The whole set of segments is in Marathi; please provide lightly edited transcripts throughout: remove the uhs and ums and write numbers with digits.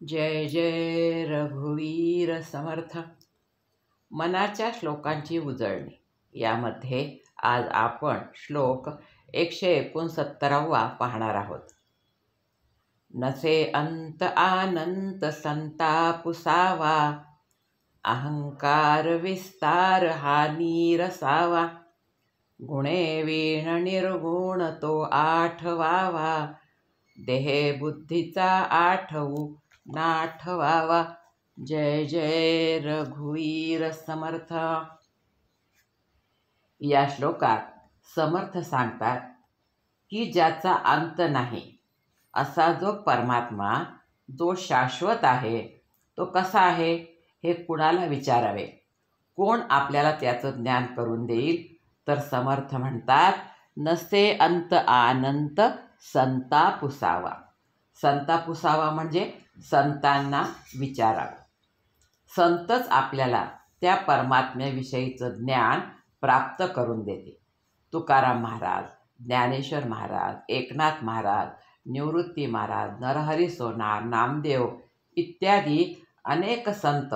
जय जय रघुवीर समर्थ. मनाच्या श्लोकांची उजळणी यामध्ये आज आपण श्लोक 169 पाहणार आहोत. नसे अंत आनंत संतापुसावा, अहंकार विस्तार हा नीरसावा. गुणे वीण निर्गुण तो आठवावा, देहे बुद्धीचा आठवू नाठवावा. जय जय रघुवीर समर्थ. या श्लोकात समर्थ सांगतात की ज्याचा अंत नाही असा जो परमात्मा, जो शाश्वत आहे, तो कसा आहे हे कुणाला विचारावे, कोण आपल्याला त्याचं ज्ञान करून देईल. तर समर्थ म्हणतात, नसे अंत आनंत संतापुसावा. संतापुसावा म्हणजे संतांना विचारावं. संतच आपल्याला त्या परमात्म्याविषयीचं ज्ञान प्राप्त करून देते. तुकाराम महाराज, ज्ञानेश्वर महाराज, एकनाथ महाराज, निवृत्ती महाराज, नरहरी सोनार, नामदेव इत्यादी अनेक संत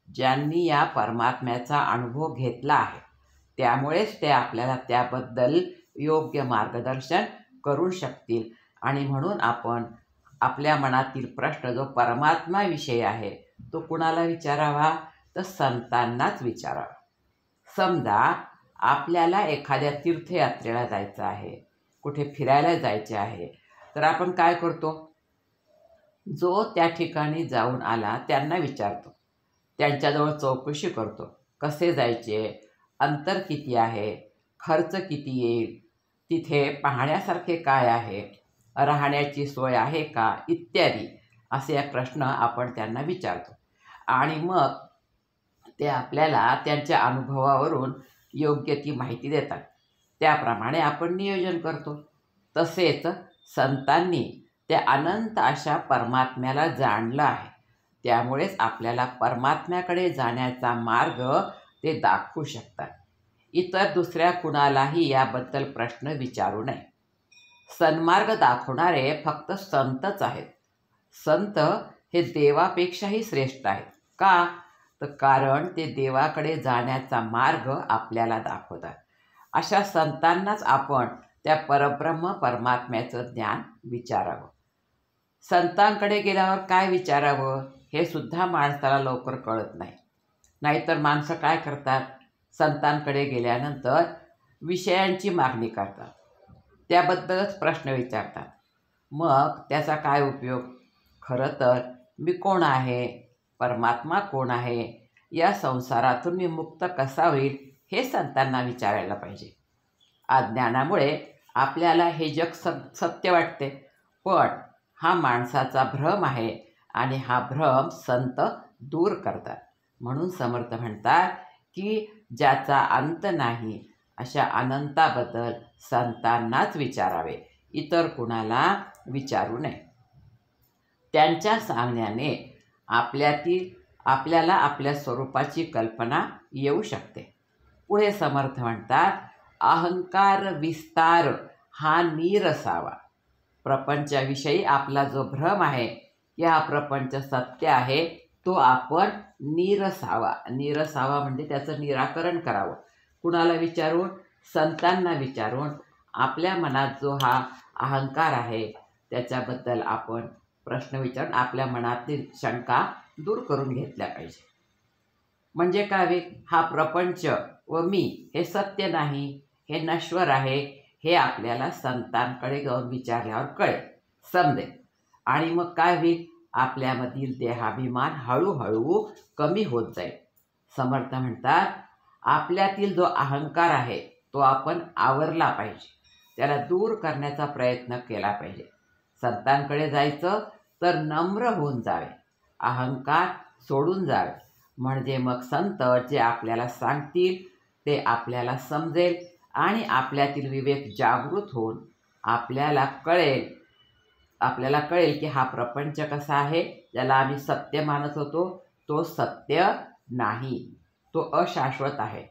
ज्यांनी या परमात्म्याचा अनुभव घेतला आहे, त्यामुळेच ते आपल्याला त्याबद्दल योग्य मार्गदर्शन करू शकतील. आणि म्हणून आपण आपल्या मनातील प्रश्न जो परमात्म्याविषयी आहे तो कुणाला विचारावा, तर संतांनाच विचारावा. समजा आपल्याला एखाद्या तीर्थयात्रेला जायचं आहे, कुठे फिरायला जायचे आहे, तर आपण काय करतो, जो त्या ठिकाणी जाऊन आला त्यांना विचारतो, त्यांच्याजवळ चौकशी करतो, कसे जायचे, अंतर किती आहे, खर्च किती येईल, तिथे पाहण्यासारखे काय आहे, राहण्याची सोय आहे का, इत्यादी असे प्रश्न आपण त्यांना विचारतो. आणि मग ते आपल्याला त्यांच्या अनुभवावरून योग्य ती माहिती देतात. त्याप्रमाणे आपण नियोजन करतो. तसेच संतांनी त्या अनंत अशा परमात्म्याला जाणलं आहे, त्यामुळेच आपल्याला परमात्म्याकडे जाण्याचा मार्ग ते दाखवू शकतात. इतर दुसऱ्या कुणालाही याबद्दल प्रश्न विचारू नये. सन्मार्ग दाखवणारे फक्त संतच आहेत. संत हे देवापेक्षाही श्रेष्ठ आहेत. का? तर कारण ते देवाकडे जाण्याचा मार्ग आपल्याला दाखवतात. अशा संतांनाच आपण त्या परब्रह्म परमात्म्याचं ज्ञान विचारावं. संतांकडे गेल्यावर काय विचारावं हे सुद्धा माणसाला लवकर कळत नाही. नाहीतर माणसं काय करतात, संतांकडे गेल्यानंतर विषयांची मागणी करतात, त्याबद्दलच प्रश्न विचारतात. मग त्याचा काय उपयोग? खरं तर मी कोण आहे, परमात्मा कोण आहे, या संसारातून मी मुक्त कसा होईल हे संतांना विचारायला पाहिजे. अज्ञानामुळे आपल्याला हे जग सत्य वाटते, पण हा माणसाचा भ्रम आहे आणि हा भ्रम संत दूर करतात. म्हणून समर्थ म्हणतात की ज्याचा अंत नाही अशा अनंताबद्दल संतांनाच विचारावे, इतर कुणाला विचारू नये. त्यांच्या सांगण्याने आपल्याला आपल्या स्वरूपाची कल्पना येऊ शकते. पुढे समर्थ म्हणतात, अहंकार विस्तार हा नीरसावा. प्रपंचाविषयी आपला जो भ्रम आहे की हा प्रपंच सत्य आहे, तो आपण नीरसावा. नीरसावा म्हणजे त्याचं निराकरण करावं. कुणाला विचारून? संतांना विचारून. आपल्या मनात जो हा अहंकार आहे त्याच्याबद्दल आपण प्रश्न विचारून आपल्या मनातील शंका दूर करून घेतल्या पाहिजे. म्हणजे काय, हा प्रपंच व मी हे सत्य नाही, हे नश्वर आहे, हे आपल्याला संतांकडे जाऊन विचारल्यावर कळेल, समजेल. आणि मग काय होईल, आपल्यामधील देहाभिमान हळूहळू कमी होत जाईल. समर्थ म्हणतात, आपल्यातील जो अहंकार आहे तो आपण आवरला पाहिजे, त्याला दूर करण्याचा प्रयत्न केला पाहिजे. संतांकडे जायचं तर नम्र होऊन जावे, अहंकार सोडून जावे. म्हणजे मग संत जे आपल्याला सांगतील ते आपल्याला समजेल आणि आपल्यातील विवेक जागृत होऊन आपल्याला कळेल की हा प्रपंच कसा आहे, ज्याला आम्ही सत्य मानत होतो तो सत्य नाही, तो अशाश्वत आहे.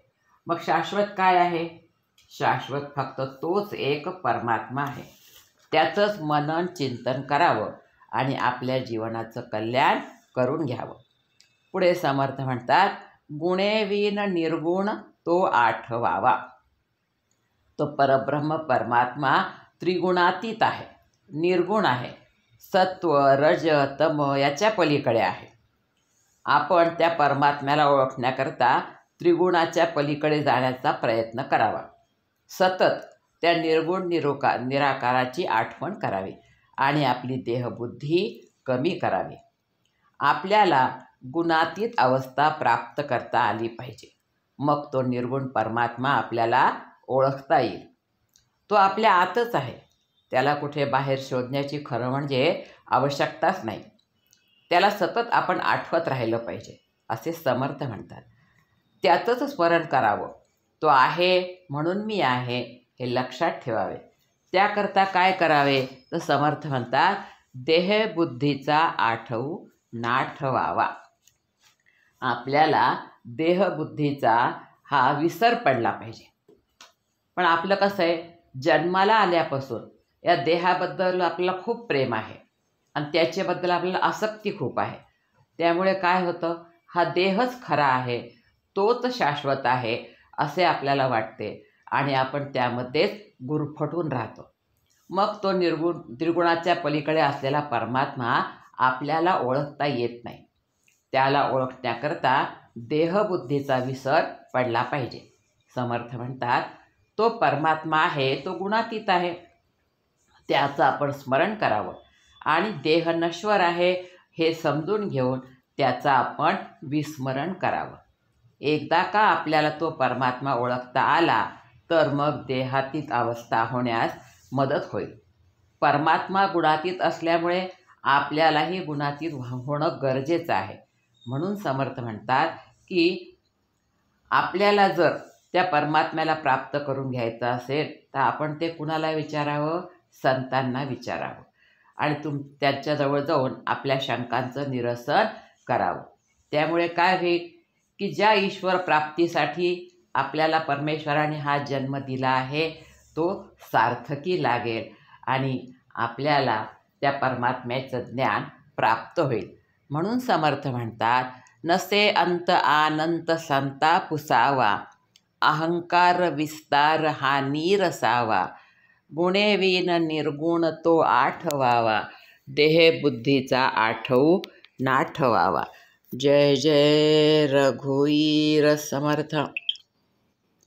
मग शाश्वत काय आहे? शाश्वत फक्त तोच एक परमात्मा आहे. त्याचंच मनन चिंतन करावं आणि आपल्या जीवनाचं कल्याण करून घ्यावं. पुढे समर्थ म्हणतात, गुणे विन निर्गुण तो आठवावा. तो परब्रह्म परमात्मा त्रिगुणातीत आहे, निर्गुण आहे, सत्व रज तम याच्या पलीकडे आहे. आपण त्या परमात्म्याला ओळखण्याकरता त्रिगुणाच्या पलीकडे जाण्याचा प्रयत्न करावा. सतत त्या निर्गुण निराकाराची आठवण करावी आणि आपली देहबुद्धी कमी करावी. आपल्याला गुणातीत अवस्था प्राप्त करता आली पाहिजे. मग तो निर्गुण परमात्मा आपल्याला ओळखता येईल. तो आपल्या आतच आहे. त्याला कुठे बाहेर शोधण्याची खरं म्हणजे आवश्यकताच नाही. त्याला सतत आपण आठवत राहिलं पाहिजे असे समर्थ म्हणतात. त्याचंच स्मरण करावं. तो आहे म्हणून मी आहे हे लक्षात ठेवावे. त्याकरता काय करावे तर समर्थ म्हणतात, देहबुद्धीचा आठवू नाठवावा. आपल्याला देहबुद्धीचा हा विसर पडला पाहिजे. पण आपलं कसं आहे, जन्माला आल्यापासून या देहाबद्दल आपल्याला खूप प्रेम आहे आणि त्याच्याबद्दल आपल्याला आसक्ती खूप आहे. त्यामुळे काय होतं, हा देहच खरा आहे, तोच शाश्वत आहे असे आपल्याला वाटते आणि आपण त्यामध्येच गुरफटून राहतो. मग तो त्रिगुणाच्या पलीकडे असलेला परमात्मा आपल्याला ओळखता येत नाही. त्याला ओळखण्याकरता देहबुद्धीचा विसर पडला पाहिजे. समर्थ म्हणतात, तो परमात्मा आहे, तो गुणातीत आहे, त्याचं आपण स्मरण करावं आणि देह नश्वर आहे हे समजून घेऊन त्याचं आपण विस्मरण करावं. एकदा का आपल्याला तो परमात्मा ओळखता आला तर मग देहातीत अवस्था होण्यास मदत होईल. परमात्मा गुणातीत असल्यामुळे आपल्यालाही गुणातीत होणं गरजेचं आहे. म्हणून समर्थ म्हणतात की आपल्याला जर त्या परमात्म्याला प्राप्त करून घ्यायचं असेल तर आपण ते कुणाला विचारावं, संतांना विचारावं आणि त्यांच्याजवळ जाऊन आपल्या शंकांचं निरसन करावं. त्यामुळे काय होईल की ज्या ईश्वर प्राप्तीसाठी आपल्याला परमेश्वराने हा जन्म दिला आहे तो सार्थकी लागेल आणि आपल्याला त्या परमात्म्याचं ज्ञान प्राप्त होईल. म्हणून समर्थ म्हणतात, नसे अंत आनंत संता पुसावा, अहंकार विस्तार हा नीरसावा, गुणे विन निर्गुण तो आठवावा, देहबुद्धीचा आठवू नाठवावा. जय जय रघुवीर समर्थ.